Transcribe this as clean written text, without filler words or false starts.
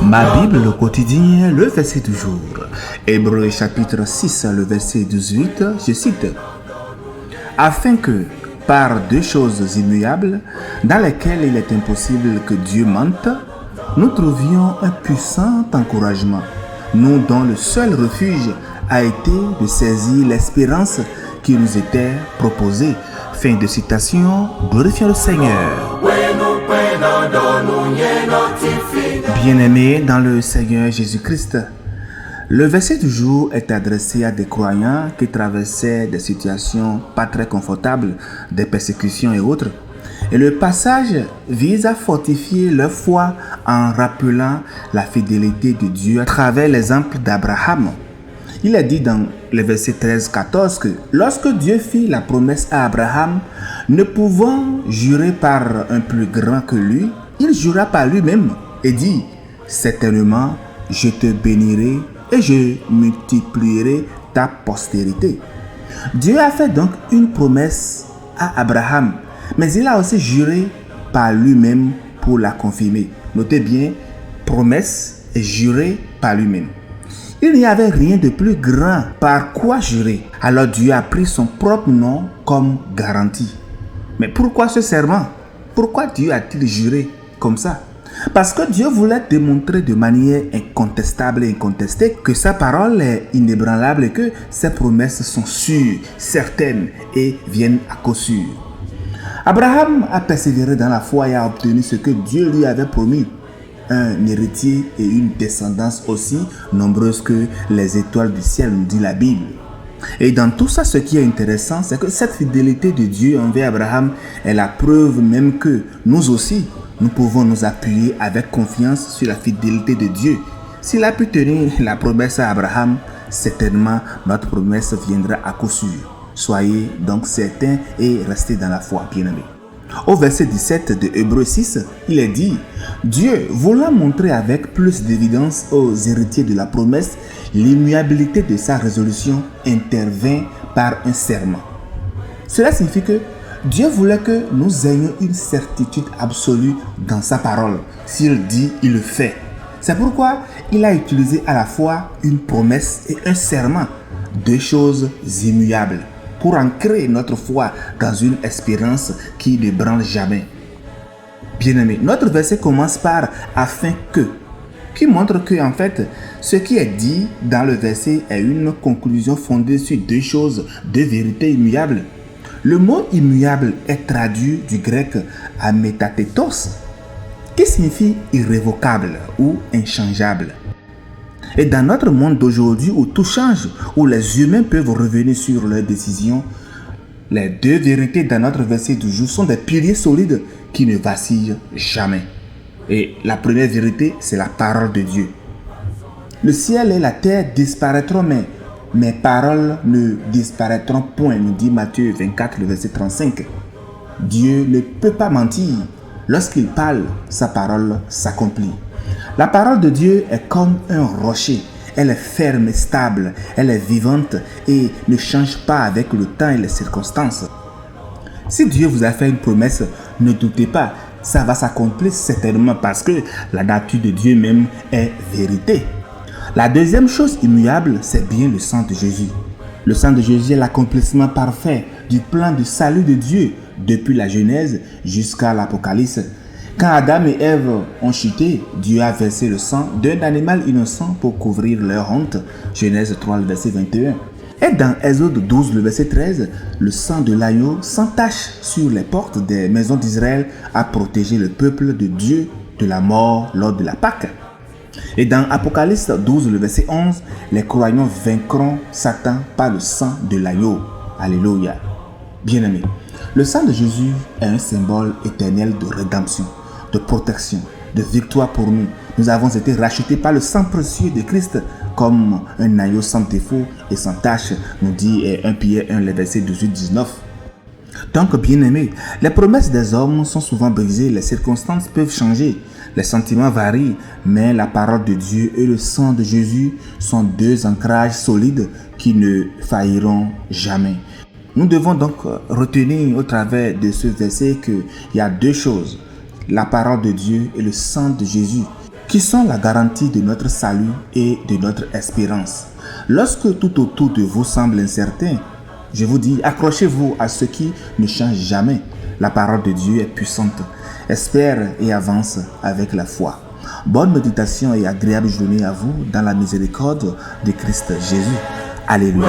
Ma Bible, le quotidien, le verset du jour. Hébreux chapitre 6, le verset 18, je cite. Afin que, par deux choses immuables, dans lesquelles il est impossible que Dieu mente, nous trouvions un puissant encouragement, nous dont le seul refuge a été de saisir l'espérance qui nous était proposée. Fin de citation, glorifions le Seigneur. Bien-aimés dans le Seigneur Jésus-Christ, le verset du jour est adressé à des croyants qui traversaient des situations pas très confortables, des persécutions et autres. Et le passage vise à fortifier leur foi en rappelant la fidélité de Dieu à travers l'exemple d'Abraham. Il est dit dans le verset 13-14 que lorsque Dieu fit la promesse à Abraham, ne pouvant jurer par un plus grand que lui, il jura par lui-même et dit « Certainement, je te bénirai et je multiplierai ta postérité. » Dieu a fait donc une promesse à Abraham, mais il a aussi juré par lui-même pour la confirmer. Notez bien, promesse et juré par lui-même. Il n'y avait rien de plus grand par quoi jurer. Alors Dieu a pris son propre nom comme garantie. Mais pourquoi ce serment? Pourquoi Dieu a-t-il juré comme ça? Parce que Dieu voulait démontrer de manière incontestable et incontestée que sa parole est inébranlable et que ses promesses sont sûres, certaines et viennent à coup sûr. Abraham a persévéré dans la foi et a obtenu ce que Dieu lui avait promis. Un héritier et une descendance aussi nombreuse que les étoiles du ciel, nous dit la Bible. Et dans tout ça, ce qui est intéressant, c'est que cette fidélité de Dieu envers Abraham est la preuve même que nous aussi, nous pouvons nous appuyer avec confiance sur la fidélité de Dieu. S'il a pu tenir la promesse à Abraham, certainement notre promesse viendra à coup sûr. Soyez donc certains et restez dans la foi, bien-aimés. Au verset 17 de Hébreux 6, il est dit « Dieu, voulant montrer avec plus d'évidence aux héritiers de la promesse l'immuabilité de sa résolution, intervint par un serment. » Cela signifie que Dieu voulait que nous ayons une certitude absolue dans sa parole. S'il dit, il le fait. C'est pourquoi il a utilisé à la fois une promesse et un serment, deux choses immuables, pour ancrer notre foi dans une espérance qui ne branle jamais. Bien-aimés, notre verset commence par « afin que », qui montre que, en fait, ce qui est dit dans le verset est une conclusion fondée sur deux choses, deux vérités immuables. Le mot immuable est traduit du grec ametatetos, qui signifie irrévocable ou inchangeable. Et dans notre monde d'aujourd'hui où tout change, où les humains peuvent revenir sur leurs décisions, les deux vérités dans notre verset du jour sont des piliers solides qui ne vacillent jamais. Et la première vérité, c'est la parole de Dieu. Le ciel et la terre disparaîtront, mais mes paroles ne disparaîtront point, nous dit Matthieu 24, le verset 35. Dieu ne peut pas mentir. Lorsqu'il parle, sa parole s'accomplit. La parole de Dieu est comme un rocher. Elle est ferme et stable. Elle est vivante et ne change pas avec le temps et les circonstances. Si Dieu vous a fait une promesse, ne doutez pas, ça va s'accomplir certainement parce que la nature de Dieu même est vérité. La deuxième chose immuable, c'est bien le sang de Jésus. Le sang de Jésus est l'accomplissement parfait du plan de salut de Dieu depuis la Genèse jusqu'à l'Apocalypse. Quand Adam et Ève ont chuté, Dieu a versé le sang d'un animal innocent pour couvrir leur honte. Genèse 3, le verset 21. Et dans Exode 12, le verset 13, le sang de l'agneau sans tache sur les portes des maisons d'Israël a protégé le peuple de Dieu de la mort lors de la Pâque. Et dans Apocalypse 12, le verset 11, les croyants vaincront Satan par le sang de l'agneau. Alléluia. Bien-aimés, le sang de Jésus est un symbole éternel de rédemption, de protection, de victoire pour nous. Nous avons été rachetés par le sang précieux de Christ comme un agneau sans défaut et sans tache, nous dit 1 Pierre 1, le verset 18-19. Donc, bien-aimés, les promesses des hommes sont souvent brisées, les circonstances peuvent changer, les sentiments varient, mais la parole de Dieu et le sang de Jésus sont deux ancrages solides qui ne failliront jamais. Nous devons donc retenir au travers de ce verset qu'il y a deux choses, la parole de Dieu et le sang de Jésus, qui sont la garantie de notre salut et de notre espérance. Lorsque tout autour de vous semble incertain, je vous dis, accrochez-vous à ce qui ne change jamais. La parole de Dieu est puissante. Espère et avance avec la foi. Bonne méditation et agréable journée à vous dans la miséricorde de Christ Jésus. Alléluia.